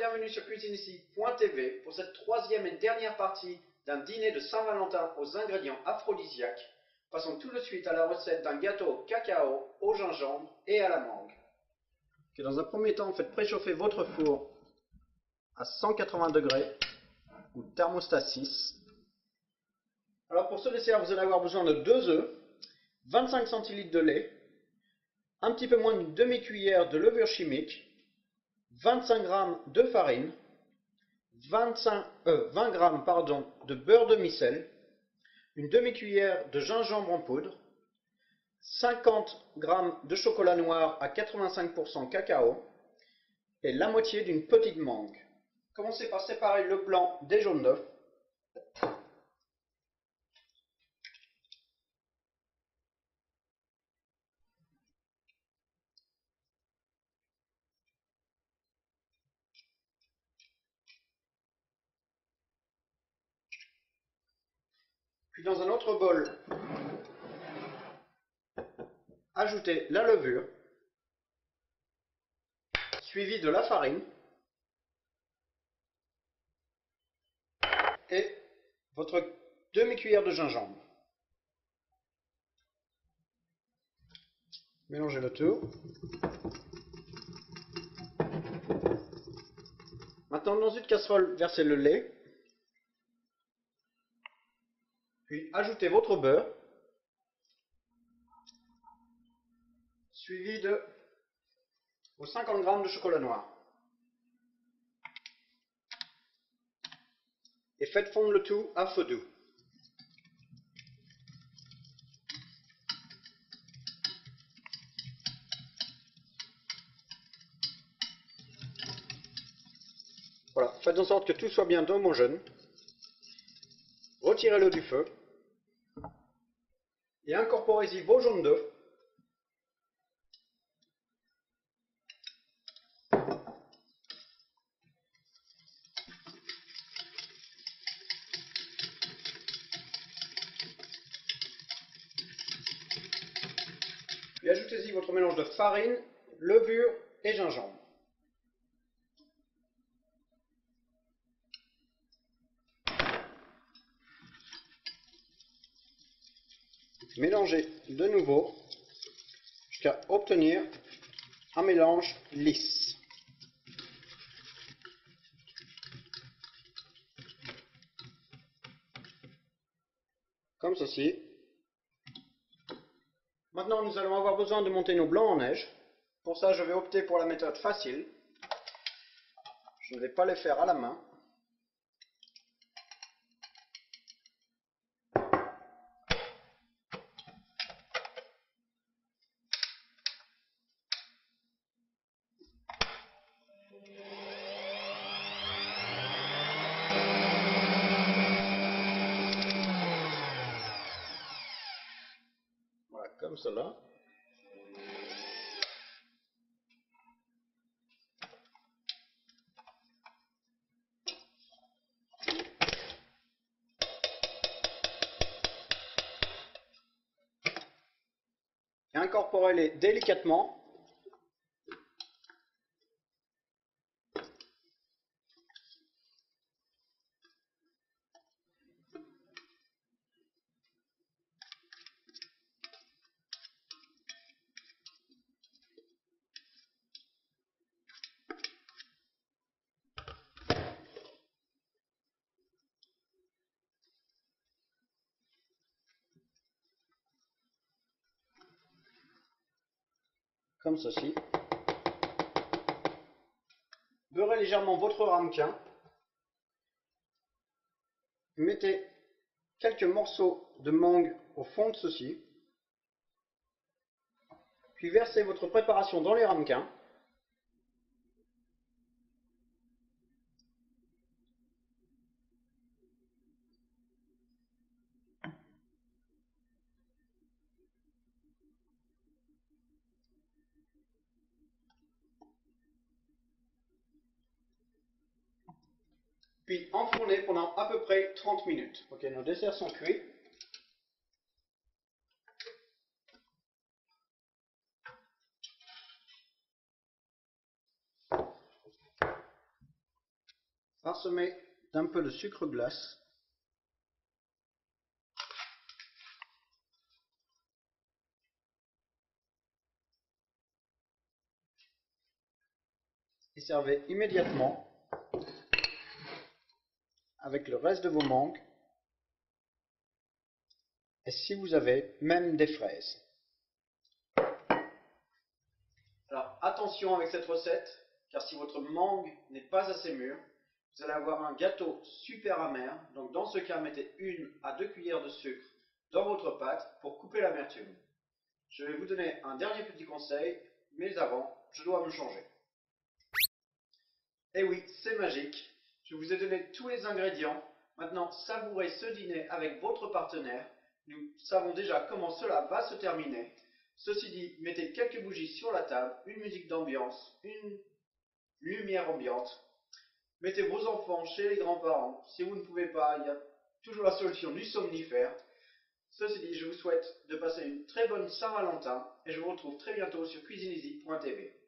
bienvenue sur cuisine-ici.tv pour cette troisième et dernière partie d'un dîner de Saint-Valentin aux ingrédients aphrodisiaques. Passons tout de suite à la recette d'un gâteau au cacao, au gingembre et à la mangue. Okay, dans un premier temps, faites préchauffer votre four à 180 degrés ou thermostat 6. Alors pour ce dessert, vous allez avoir besoin de 2 œufs, 25 centilitres de lait, un petit peu moins d'une demi-cuillère de levure chimique, 25 g de farine, 20 g de beurre demi-sel, une demi-cuillère de gingembre en poudre, 50 g de chocolat noir à 85% cacao et la moitié d'une petite mangue. Commencez par séparer le blanc des jaunes d'œufs. Puis dans un autre bol, ajoutez la levure, suivie de la farine et votre demi-cuillère de gingembre. Mélangez le tout. Maintenant, dans une casserole, versez le lait. Puis ajoutez votre beurre, suivi de vos 50 g de chocolat noir. Et faites fondre le tout à feu doux. Voilà, faites en sorte que tout soit bien homogène. Retirez-le du feu. Et incorporez-y vos jaunes d'œufs. Puis ajoutez-y votre mélange de farine, levure et gingembre. Mélangez de nouveau jusqu'à obtenir un mélange lisse. Comme ceci. Maintenant, nous allons avoir besoin de monter nos blancs en neige. Pour ça, je vais opter pour la méthode facile. Je ne vais pas les faire à la main. Voilà, comme cela. Et incorporez-les délicatement. Comme ceci. Beurrez légèrement votre ramequin. Mettez quelques morceaux de mangue au fond de ceci. Puis versez votre préparation dans les ramequins. Puis enfournez pendant à peu près 30 minutes. Ok, nos desserts sont cuits. parsemé d'un peu de sucre glace. Et servez immédiatement avec le reste de vos mangues. Et si vous avez même des fraises. Alors attention avec cette recette, car si votre mangue n'est pas assez mûre, vous allez avoir un gâteau super amer. Donc dans ce cas, mettez 1 à 2 cuillères de sucre dans votre pâte pour couper l'amertume. Je vais vous donner un dernier petit conseil, mais avant, je dois me changer. Et oui, c'est magique. Je vous ai donné tous les ingrédients. Maintenant, savourez ce dîner avec votre partenaire. Nous savons déjà comment cela va se terminer. Ceci dit, mettez quelques bougies sur la table, une musique d'ambiance, une lumière ambiante. Mettez vos enfants chez les grands-parents. Si vous ne pouvez pas, il y a toujours la solution du somnifère. Ceci dit, je vous souhaite de passer une très bonne Saint-Valentin et je vous retrouve très bientôt sur cuisineeasy.tv.